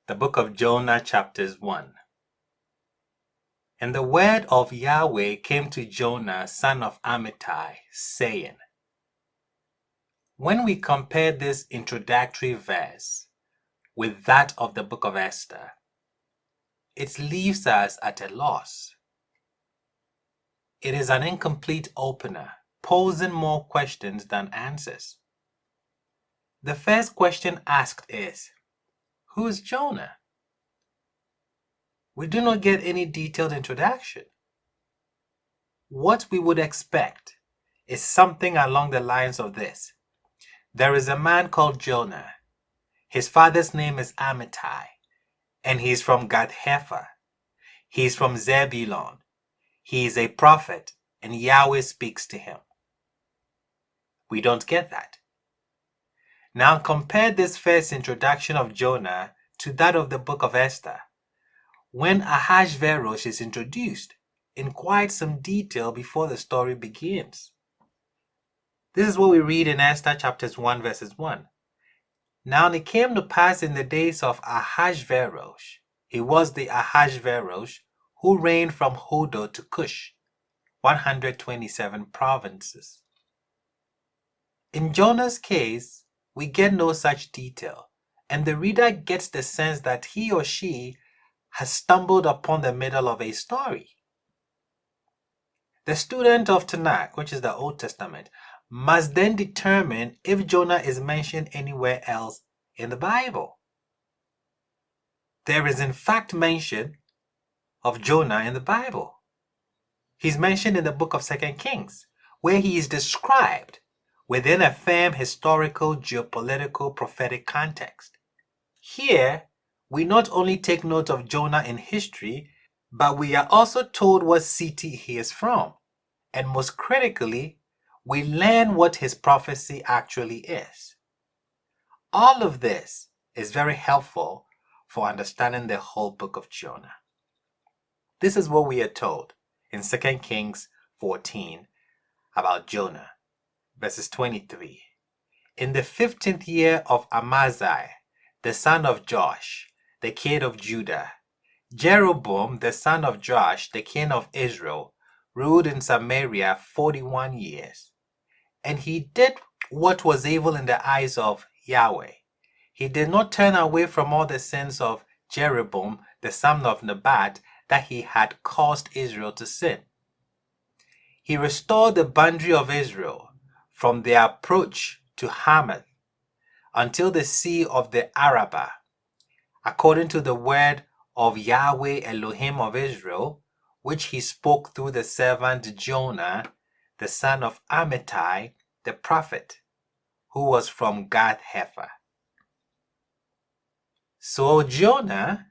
The book of Jonah, chapters 1. And the word of Yahweh came to Jonah, son of Amittai, saying. When we compare this introductory verse with that of the book of Esther, it leaves us at a loss. It is an incomplete opener, posing more questions than answers. The first question asked is, who is Jonah? We do not get any detailed introduction. What we would expect is something along the lines of this. There is a man called Jonah. His father's name is Amittai, and he is from Gath-hepher. He is from Zebulun. He is a prophet, and Yahweh speaks to him. We don't get that. Now compare this first introduction of Jonah to that of the book of Esther, when Ahasuerus is introduced in quite some detail before the story begins. This is what we read in Esther chapters 1 verses 1. Now it came to pass in the days of Ahasuerus, he was the Ahasuerus who reigned from Hodo to Cush, 127 provinces. In Jonah's case, we get no such detail, and the reader gets the sense that he or she has stumbled upon the middle of a story. The student of Tanakh, which is the Old Testament, must then determine if Jonah is mentioned anywhere else in the Bible. There is in fact mention of Jonah in the Bible. He's mentioned in the book of 2 Kings, where he is described within a firm historical, geopolitical, prophetic context. Here, we not only take note of Jonah in history, but we are also told what city he is from, and most critically, we learn what his prophecy actually is. All of this is very helpful for understanding the whole book of Jonah. This is what we are told in 2 Kings 14 about Jonah, verses 23. In the 15th year of Amaziah, the son of Joash, the king of Judah, Jeroboam, the son of Joash, the king of Israel, ruled in Samaria 41 years. And he did what was evil in the eyes of Yahweh. He did not turn away from all the sins of Jeroboam, the son of Nebat, that he had caused Israel to sin. He restored the boundary of Israel from their approach to Hamath until the sea of the Arabah, according to the word of Yahweh Elohim of Israel, which he spoke through the servant Jonah, the son of Amittai, the prophet, who was from Gath-hepher. So Jonah,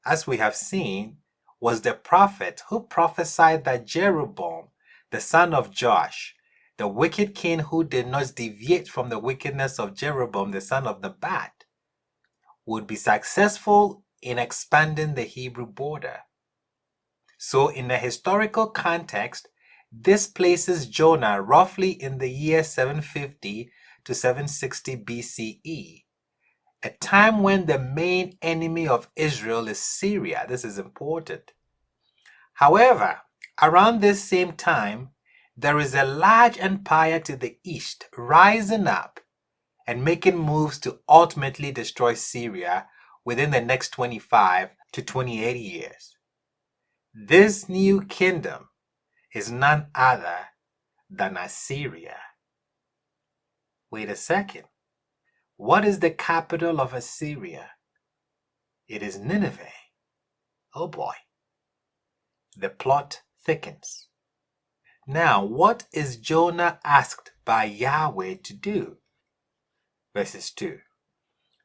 as we have seen, was the prophet who prophesied that Jeroboam, the son of Joash, the wicked king who did not deviate from the wickedness of Jeroboam, the son of Nebat, would be successful in expanding the Hebrew border. So in the historical context, this places Jonah roughly in the year 750 to 760 BCE, a time when the main enemy of Israel is Syria. This is important. However, around this same time, there is a large empire to the east rising up and making moves to ultimately destroy Syria within the next 25 to 28 years. This new kingdom is none other than Assyria. Wait a second. What is the capital of Assyria? It is Nineveh. Oh boy. The plot thickens. Now, what is Jonah asked by Yahweh to do? Verses 2.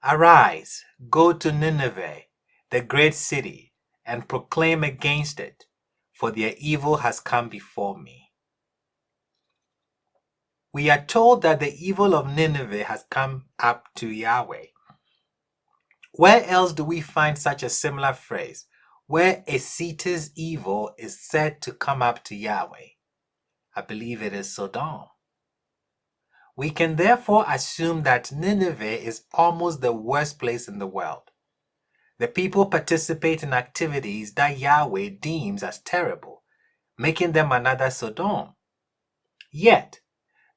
Arise, go to Nineveh, the great city, and proclaim against it, for their evil has come before me. We are told that the evil of Nineveh has come up to Yahweh. Where else do we find such a similar phrase, where a city's evil is said to come up to Yahweh? I believe it is Sodom. We can therefore assume that Nineveh is almost the worst place in the world. The people participate in activities that Yahweh deems as terrible, making them another Sodom. Yet,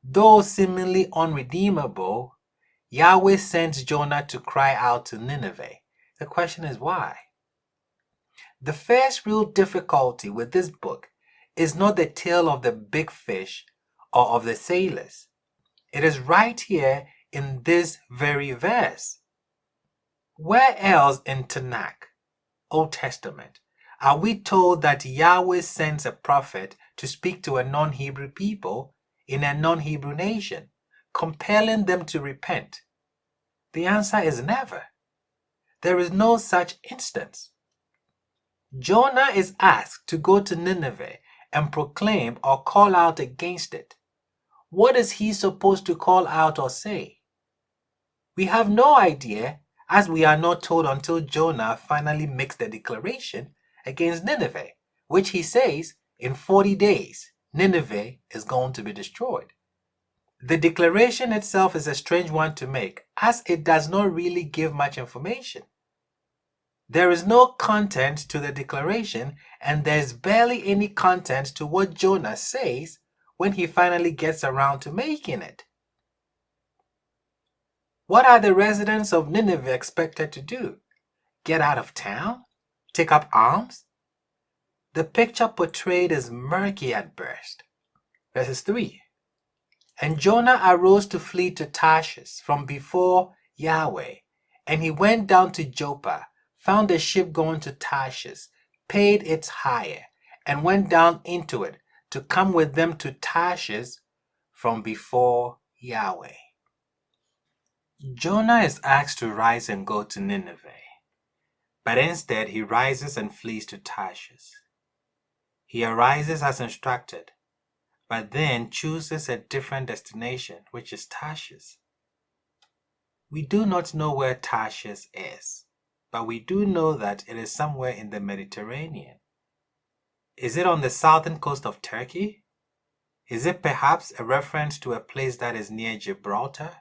though seemingly unredeemable, Yahweh sends Jonah to cry out to Nineveh. The question is why? The first real difficulty with this book is not the tale of the big fish or of the sailors. It is right here in this very verse. Where else in Tanakh, Old Testament, are we told that Yahweh sends a prophet to speak to a non-Hebrew people in a non-Hebrew nation, compelling them to repent? The answer is never. There is no such instance. Jonah is asked to go to Nineveh and proclaim or call out against it. What is he supposed to call out or say? We have no idea, as we are not told until Jonah finally makes the declaration against Nineveh, which he says in 40 days, Nineveh is going to be destroyed. The declaration itself is a strange one to make, as it does not really give much information. There is no content to the declaration, and there is barely any content to what Jonah says when he finally gets around to making it. What are the residents of Nineveh expected to do? Get out of town? Take up arms? The picture portrayed is murky at best. Verses 3. And Jonah arose to flee to Tarshish from before Yahweh, and he went down to Joppa, found a ship going to Tarshish, paid its hire, and went down into it to come with them to Tarshish from before Yahweh. Jonah is asked to rise and go to Nineveh, but instead he rises and flees to Tarshish. He arises as instructed, but then chooses a different destination, which is Tarshish. We do not know where Tarshish is, but we do know that it is somewhere in the Mediterranean. Is it on the southern coast of Turkey? Is it perhaps a reference to a place that is near Gibraltar?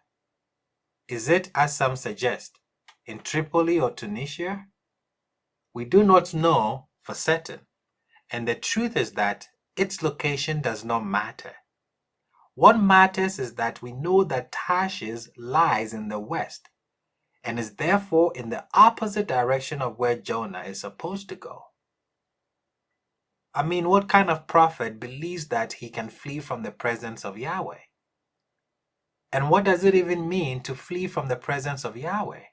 Is it, as some suggest, in Tripoli or Tunisia? We do not know for certain, and the truth is that its location does not matter. What matters is that we know that Tarshish lies in the west, and is therefore in the opposite direction of where Jonah is supposed to go. I mean, what kind of prophet believes that he can flee from the presence of Yahweh? And what does it even mean to flee from the presence of Yahweh?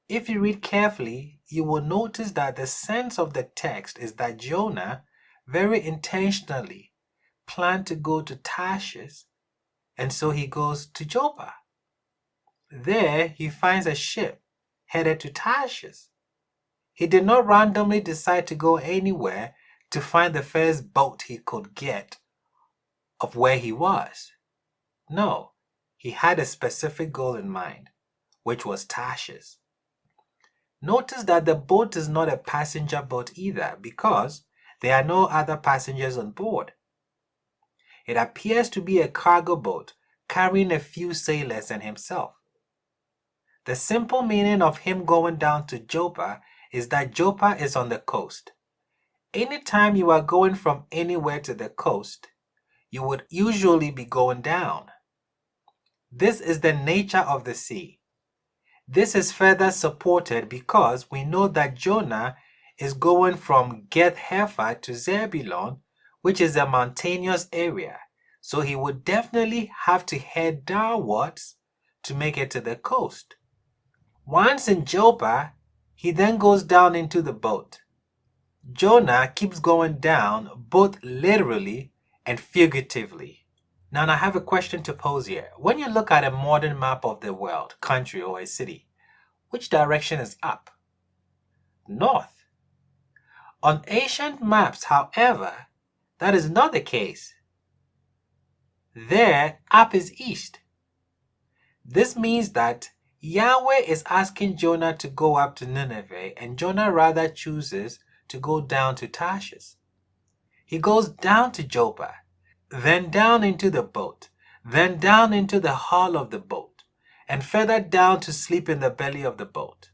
If you read carefully, you will notice that the sense of the text is that Jonah very intentionally planned to go to Tarshish, and so he goes to Joppa. There he finds a ship headed to Tarshish. He did not randomly decide to go anywhere to find the first boat he could get of where he was. No, he had a specific goal in mind, which was Tarshish. Notice that the boat is not a passenger boat either, because there are no other passengers on board. It appears to be a cargo boat carrying a few sailors and himself. The simple meaning of him going down to Joppa is that Joppa is on the coast. Anytime you are going from anywhere to the coast, you would usually be going down. This is the nature of the sea. This is further supported because we know that Jonah is going from Geth-Hepher to Zebulun, which is a mountainous area, so he would definitely have to head downwards to make it to the coast. Once in Joppa, he then goes down into the boat. Jonah keeps going down both literally and figuratively. Now, I have a question to pose here. When you look at a modern map of the world, country, or a city, which direction is up? North. On ancient maps, however, that is not the case. There, up is east. This means that Yahweh is asking Jonah to go up to Nineveh, and Jonah rather chooses to go down to Tarshish. He goes down to Joppa, then down into the boat, then down into the hull of the boat, and further down to sleep in the belly of the boat.